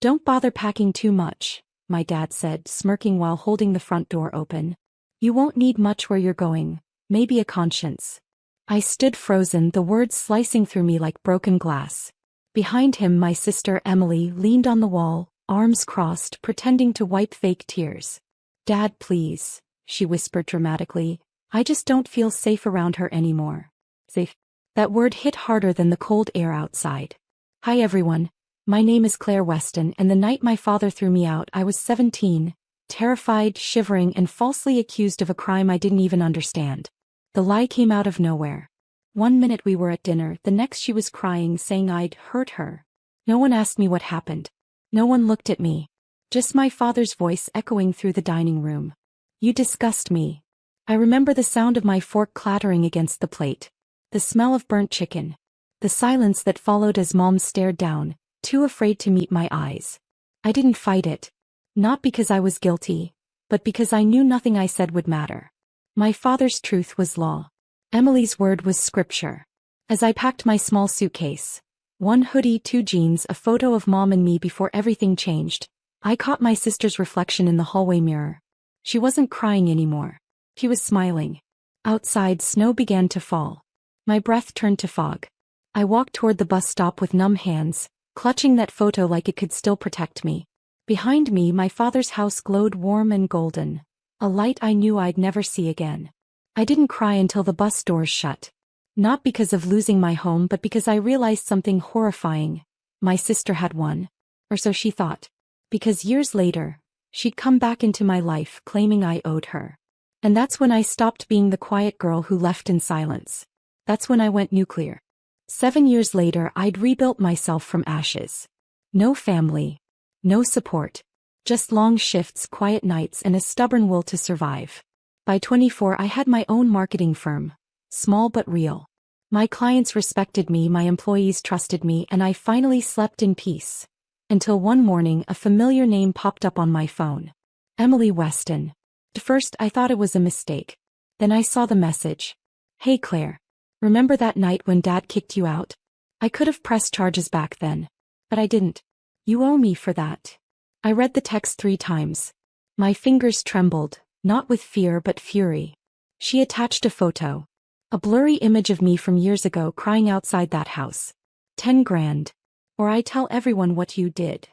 Don't bother packing too much, my dad said, smirking while holding the front door open. You won't need much where you're going, maybe a conscience. I stood frozen, the words slicing through me like broken glass. Behind him, my sister Emily leaned on the wall, arms crossed, pretending to wipe fake tears. Dad, please, she whispered dramatically. I just don't feel safe around her anymore. Safe? That word hit harder than the cold air outside. Hi everyone, my name is Claire Weston, and the night my father threw me out I was 17, terrified, shivering, and falsely accused of a crime I didn't even understand. The lie came out of nowhere. One minute we were at dinner, the next she was crying, saying I'd hurt her. No one asked me what happened. No one looked at me. Just my father's voice echoing through the dining room. You disgust me. I remember the sound of my fork clattering against the plate. The smell of burnt chicken. The silence that followed as Mom stared down, too afraid to meet my eyes. I didn't fight it. Not because I was guilty, but because I knew nothing I said would matter. My father's truth was law. Emily's word was scripture. As I packed my small suitcase, one hoodie, 2 jeans, a photo of Mom and me before everything changed, I caught my sister's reflection in the hallway mirror. She wasn't crying anymore. She was smiling. Outside, snow began to fall. My breath turned to fog. I walked toward the bus stop with numb hands, clutching that photo like it could still protect me. Behind me, my father's house glowed warm and golden, a light I knew I'd never see again. I didn't cry until the bus doors shut. Not because of losing my home, but because I realized something horrifying. My sister had won. Or so she thought. Because years later, she'd come back into my life claiming I owed her. And that's when I stopped being the quiet girl who left in silence. That's when I went nuclear. 7 years later, I'd rebuilt myself from ashes. No family. No support. Just long shifts, quiet nights, and a stubborn will to survive. By 24, I had my own marketing firm. Small but real. My clients respected me, my employees trusted me, and I finally slept in peace. Until one morning, a familiar name popped up on my phone. Emily Weston. At first, I thought it was a mistake. Then I saw the message. Hey Claire. Remember that night when Dad kicked you out? I could have pressed charges back then. But I didn't. You owe me for that. I read the text 3 times. My fingers trembled, not with fear but fury. She attached a photo. A blurry image of me from years ago crying outside that house. 10 grand. Or I tell everyone what you did.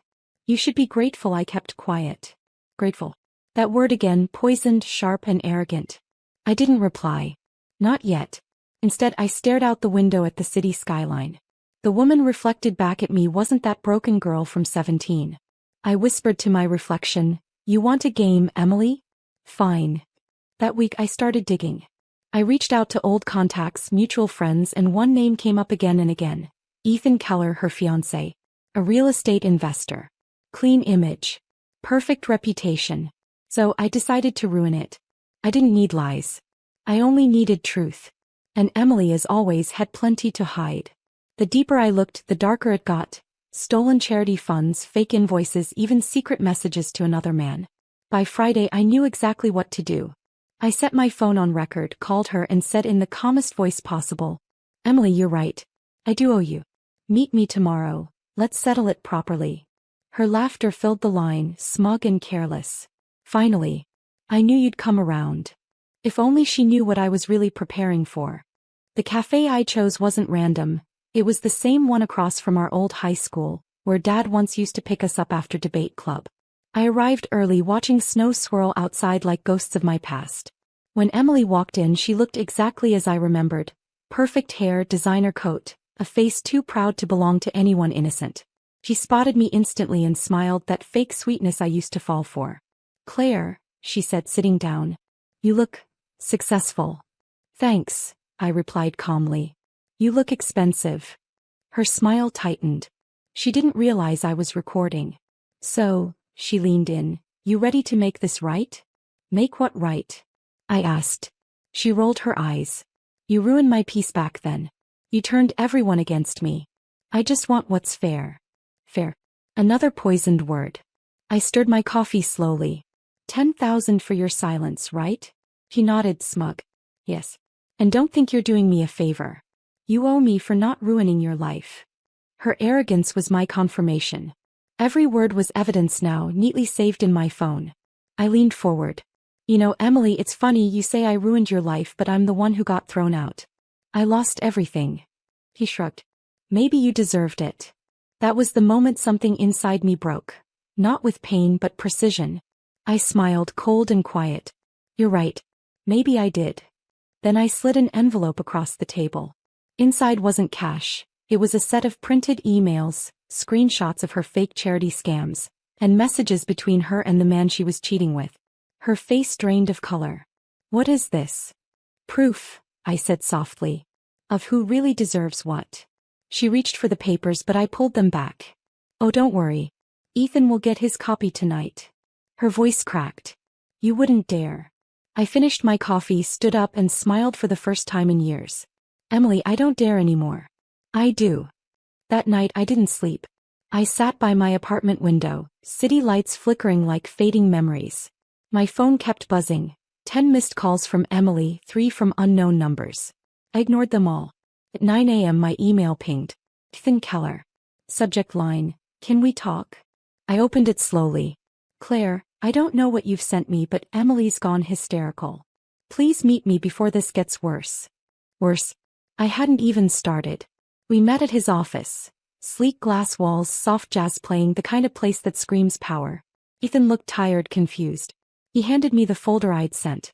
You should be grateful I kept quiet. Grateful. That word again, poisoned, sharp, and arrogant. I didn't reply. Not yet. Instead, I stared out the window at the city skyline. The woman reflected back at me wasn't that broken girl from 17. I whispered to my reflection, You want a game, Emily? Fine. That week I started digging. I reached out to old contacts, mutual friends, and one name came up again and again. Ethan Keller, her fiancé. A real estate investor. Clean image. Perfect reputation. So I decided to ruin it. I didn't need lies. I only needed truth. And Emily, as always, had plenty to hide. The deeper I looked, the darker it got. Stolen charity funds, fake invoices, even secret messages to another man. By Friday, I knew exactly what to do. I set my phone on record, called her, and said in the calmest voice possible, Emily, you're right. I do owe you. Meet me tomorrow. Let's settle it properly. Her laughter filled the line, smug and careless. Finally. I knew you'd come around. If only she knew what I was really preparing for. The cafe I chose wasn't random. It was the same one across from our old high school, where Dad once used to pick us up after debate club. I arrived early, watching snow swirl outside like ghosts of my past. When Emily walked in, she looked exactly as I remembered. Perfect hair, designer coat, a face too proud to belong to anyone innocent. She spotted me instantly and smiled, that fake sweetness I used to fall for. Claire, she said, sitting down. You look successful. Thanks, I replied calmly. You look expensive. Her smile tightened. She didn't realize I was recording. So, she leaned in, you ready to make this right? Make what right? I asked. She rolled her eyes. You ruined my peace back then. You turned everyone against me. I just want what's fair. Fair. Another poisoned word. I stirred my coffee slowly. 10,000 for your silence, right? He nodded, smug. Yes. And don't think you're doing me a favor. You owe me for not ruining your life. Her arrogance was my confirmation. Every word was evidence now, neatly saved in my phone. I leaned forward. You know, Emily, it's funny you say I ruined your life, but I'm the one who got thrown out. I lost everything. He shrugged. Maybe you deserved it. That was the moment something inside me broke. Not with pain but precision. I smiled, cold and quiet. You're right. Maybe I did. Then I slid an envelope across the table. Inside wasn't cash. It was a set of printed emails, screenshots of her fake charity scams, and messages between her and the man she was cheating with. Her face drained of color. What is this? Proof, I said softly. Of who really deserves what. She reached for the papers, but I pulled them back. Oh, don't worry. Ethan will get his copy tonight. Her voice cracked. You wouldn't dare. I finished my coffee, stood up, and smiled for the first time in years. Emily, I don't dare anymore. I do. That night I didn't sleep. I sat by my apartment window, city lights flickering like fading memories. My phone kept buzzing. 10 missed calls from Emily, 3 from unknown numbers. I ignored them all. At 9 a.m. my email pinged. Ethan Keller. Subject line, can we talk? I opened it slowly. Claire, I don't know what you've sent me, but Emily's gone hysterical. Please meet me before this gets worse. Worse? I hadn't even started. We met at his office. Sleek glass walls, soft jazz playing, the kind of place that screams power. Ethan looked tired, confused. He handed me the folder I'd sent.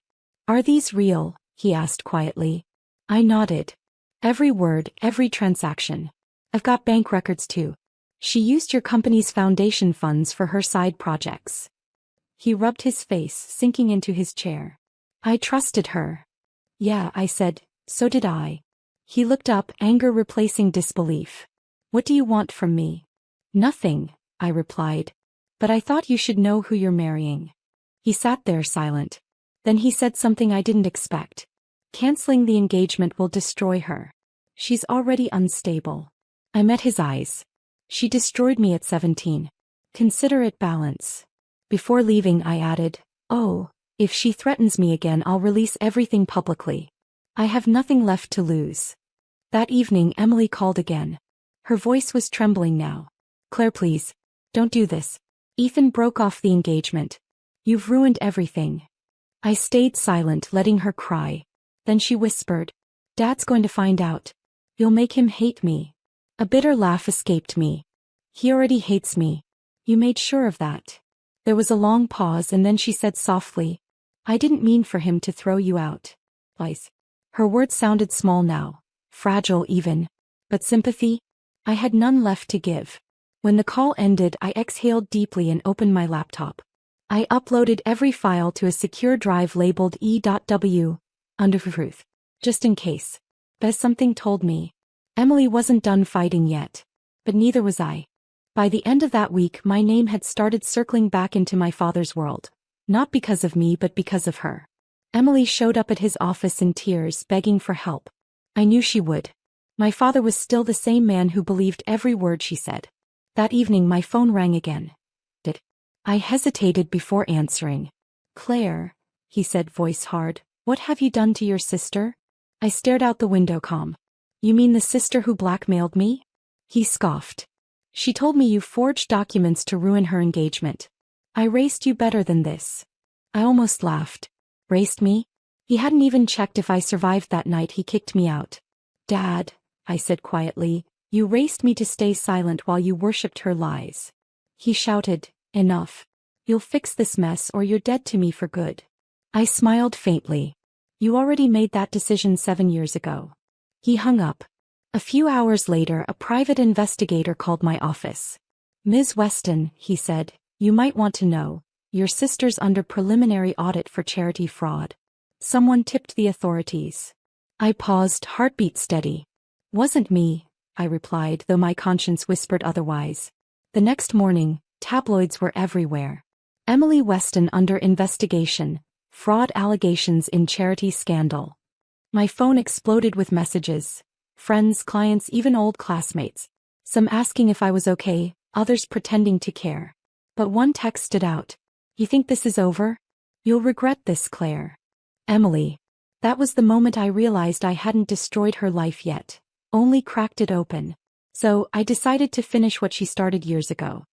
Are these real? He asked quietly. I nodded. Every word, every transaction. I've got bank records too. She used your company's foundation funds for her side projects. He rubbed his face, sinking into his chair. I trusted her. Yeah, I said, so did I. He looked up, anger replacing disbelief. What do you want from me? Nothing, I replied. But I thought you should know who you're marrying. He sat there silent. Then he said something I didn't expect. Canceling the engagement will destroy her. She's already unstable. I met his eyes. She destroyed me at 17. Consider it balance. Before leaving I added, oh, if she threatens me again I'll release everything publicly. I have nothing left to lose. That evening Emily called again. Her voice was trembling now. Claire, please. Don't do this. Ethan broke off the engagement. You've ruined everything. I stayed silent, letting her cry. Then she whispered, Dad's going to find out. You'll make him hate me. A bitter laugh escaped me. He already hates me. You made sure of that. There was a long pause and then she said softly, I didn't mean for him to throw you out. Lies. Her words sounded small now, fragile even. But sympathy? I had none left to give. When the call ended I exhaled deeply and opened my laptop. I uploaded every file to a secure drive labeled E.W. under truth. Just in case. But something told me. Emily wasn't done fighting yet. But neither was I. By the end of that week my name had started circling back into my father's world. Not because of me but because of her. Emily showed up at his office in tears, begging for help. I knew she would. My father was still the same man who believed every word she said. That evening my phone rang again. I hesitated before answering. Claire, he said, voice hard, what have you done to your sister? I stared out the window, calm. You mean the sister who blackmailed me? He scoffed. She told me you forged documents to ruin her engagement. I raced you better than this. I almost laughed. Raced me? He hadn't even checked if I survived that night. He kicked me out. Dad, I said quietly, you raced me to stay silent while you worshipped her lies. He shouted, enough. You'll fix this mess or you're dead to me for good. I smiled faintly. You already made that decision 7 years ago. He hung up. A few hours later a private investigator called my office. Ms. Weston, he said, you might want to know, your sister's under preliminary audit for charity fraud. Someone tipped the authorities. I paused, heartbeat steady. Wasn't me, I replied, though my conscience whispered otherwise. The next morning, tabloids were everywhere. Emily Weston under investigation, fraud allegations in charity scandal. My phone exploded with messages. Friends, clients, even old classmates. Some asking if I was okay, others pretending to care. But one text stood out. You think this is over? You'll regret this, Claire. Emily. That was the moment I realized I hadn't destroyed her life yet. Only cracked it open. So, I decided to finish what she started years ago.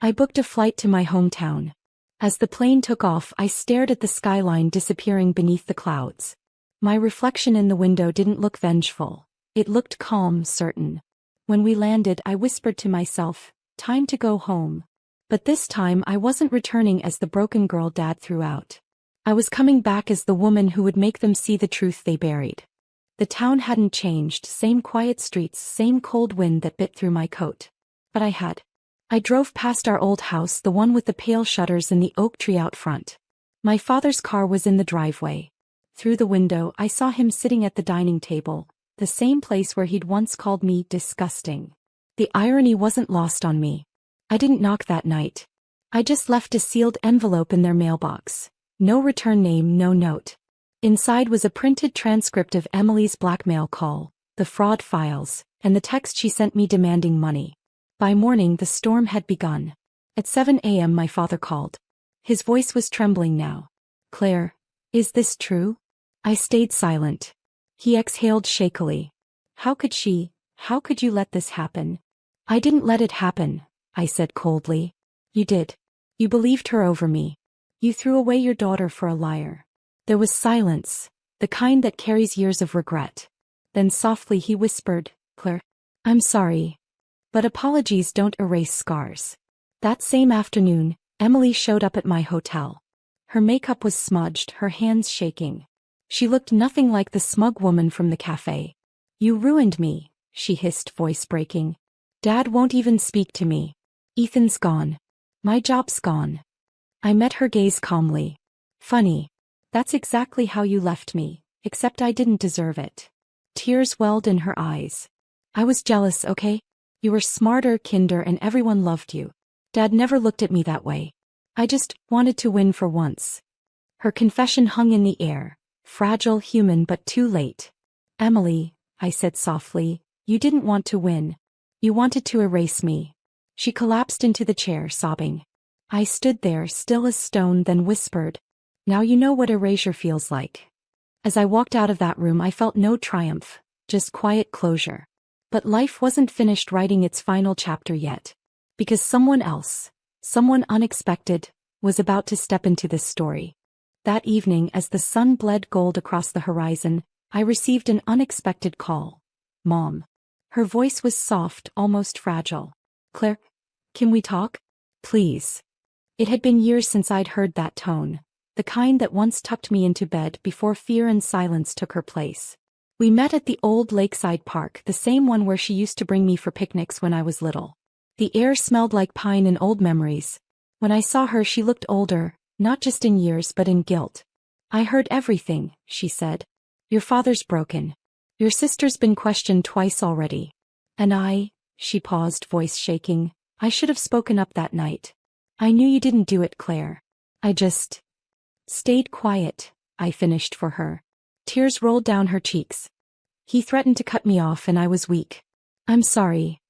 I booked a flight to my hometown. As the plane took off, I stared at the skyline disappearing beneath the clouds. My reflection in the window didn't look vengeful. It looked calm, certain. When we landed, I whispered to myself, "Time to go home." But this time I wasn't returning as the broken girl Dad threw out. I was coming back as the woman who would make them see the truth they buried. The town hadn't changed, same quiet streets, same cold wind that bit through my coat. But I had. I drove past our old house, the one with the pale shutters and the oak tree out front. My father's car was in the driveway. Through the window, I saw him sitting at the dining table, the same place where he'd once called me disgusting. The irony wasn't lost on me. I didn't knock that night. I just left a sealed envelope in their mailbox. No return name, no note. Inside was a printed transcript of Emily's blackmail call, the fraud files, and the text she sent me demanding money. By morning the storm had begun. At 7 a.m. my father called. His voice was trembling now. "Claire, is this true?" I stayed silent. He exhaled shakily. How could you let this happen?" "I didn't let it happen," I said coldly. "You did. You believed her over me. You threw away your daughter for a liar." There was silence, the kind that carries years of regret. Then softly he whispered, "Claire, I'm sorry. But apologies don't erase scars." That same afternoon, Emily showed up at my hotel. Her makeup was smudged, her hands shaking. She looked nothing like the smug woman from the cafe. "You ruined me," she hissed, voice breaking. "Dad won't even speak to me. Ethan's gone. My job's gone." I met her gaze calmly. "Funny. That's exactly how you left me, except I didn't deserve it." Tears welled in her eyes. "I was jealous, okay? You were smarter, kinder, and everyone loved you. Dad never looked at me that way. I just wanted to win for once." Her confession hung in the air, fragile, human, but too late. "Emily," I said softly, "you didn't want to win. You wanted to erase me." She collapsed into the chair, sobbing. I stood there, still as stone, then whispered, "Now you know what erasure feels like." As I walked out of that room, I felt no triumph, just quiet closure. But life wasn't finished writing its final chapter yet. Because someone else, someone unexpected, was about to step into this story. That evening, as the sun bled gold across the horizon, I received an unexpected call. Mom. Her voice was soft, almost fragile. "Claire, can we talk? Please." It had been years since I'd heard that tone, the kind that once tucked me into bed before fear and silence took her place. We met at the old lakeside park, the same one where she used to bring me for picnics when I was little. The air smelled like pine and old memories. When I saw her, she looked older, not just in years but in guilt. "I heard everything," she said. "Your father's broken. Your sister's been questioned twice already. And she paused, voice shaking, "I should have spoken up that night. I knew you didn't do it, Claire. I just stayed quiet," I finished for her. Tears rolled down her cheeks. "He threatened to cut me off and I was weak. I'm sorry."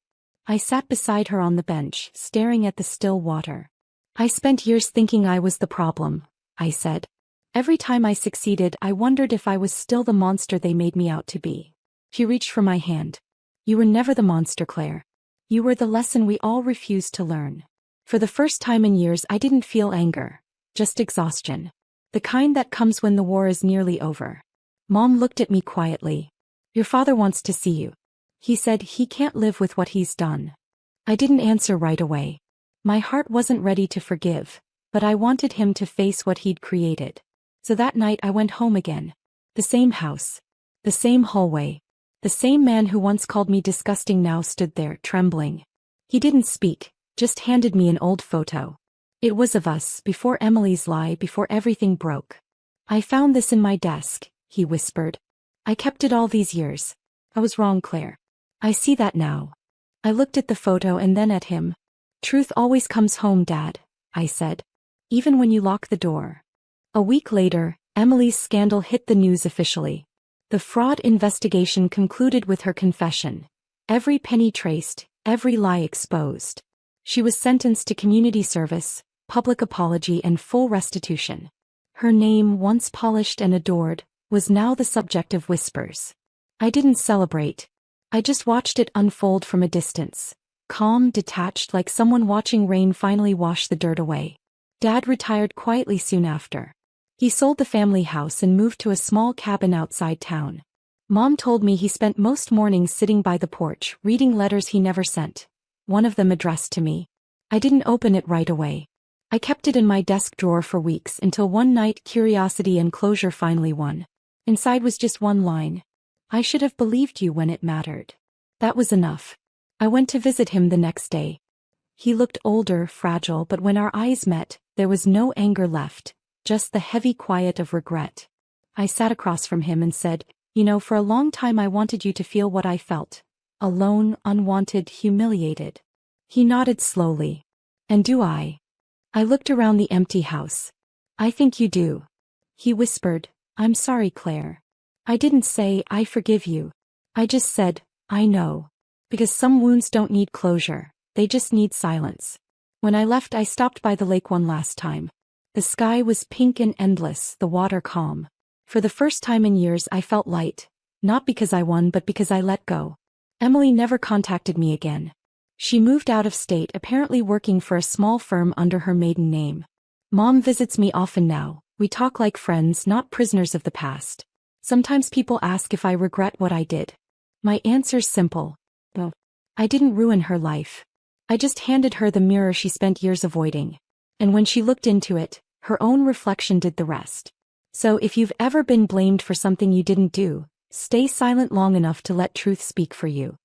I sat beside her on the bench, staring at the still water. "I spent years thinking I was the problem," I said. "Every time I succeeded, I wondered if I was still the monster they made me out to be." She reached for my hand. "You were never the monster, Claire. You were the lesson we all refused to learn." For the first time in years, I didn't feel anger, just exhaustion. The kind that comes when the war is nearly over. Mom looked at me quietly. "Your father wants to see you. He said he can't live with what he's done." I didn't answer right away. My heart wasn't ready to forgive, but I wanted him to face what he'd created. So that night I went home again. The same house. The same hallway. The same man who once called me disgusting now stood there, trembling. He didn't speak, just handed me an old photo. It was of us, before Emily's lie, before everything broke. "I found this in my desk," he whispered. "I kept it all these years. I was wrong, Claire. I see that now." I looked at the photo and then at him. "Truth always comes home, Dad," I said. "Even when you lock the door." A week later, Emily's scandal hit the news officially. The fraud investigation concluded with her confession. Every penny traced, every lie exposed. She was sentenced to community service, public apology, and full restitution. Her name, once polished and adored, was now the subject of whispers. I didn't celebrate. I just watched it unfold from a distance, calm, detached, like someone watching rain finally wash the dirt away. Dad retired quietly soon after. He sold the family house and moved to a small cabin outside town. Mom told me he spent most mornings sitting by the porch, reading letters he never sent. One of them addressed to me. I didn't open it right away. I kept it in my desk drawer for weeks until one night curiosity and closure finally won. Inside was just one line. I should have believed you when it mattered. That was enough. I went to visit him the next day. He looked older, fragile, but when our eyes met, there was no anger left, just the heavy quiet of regret. I sat across from him and said, "You know, for a long time I wanted you to feel what I felt. Alone, unwanted, humiliated." He nodded slowly. "And do I?" I looked around the empty house. "I think you do." He whispered, "I'm sorry, Claire." I didn't say, "I forgive you." I just said, "I know." Because some wounds don't need closure, they just need silence. When I left, I stopped by the lake one last time. The sky was pink and endless, the water calm. For the first time in years I felt light, not because I won but because I let go. Emily never contacted me again. She moved out of state, apparently working for a small firm under her maiden name. Mom visits me often now. We talk like friends, not prisoners of the past. Sometimes people ask if I regret what I did. My answer's simple. No. I didn't ruin her life. I just handed her the mirror she spent years avoiding. And when she looked into it, her own reflection did the rest. So if you've ever been blamed for something you didn't do, stay silent long enough to let truth speak for you.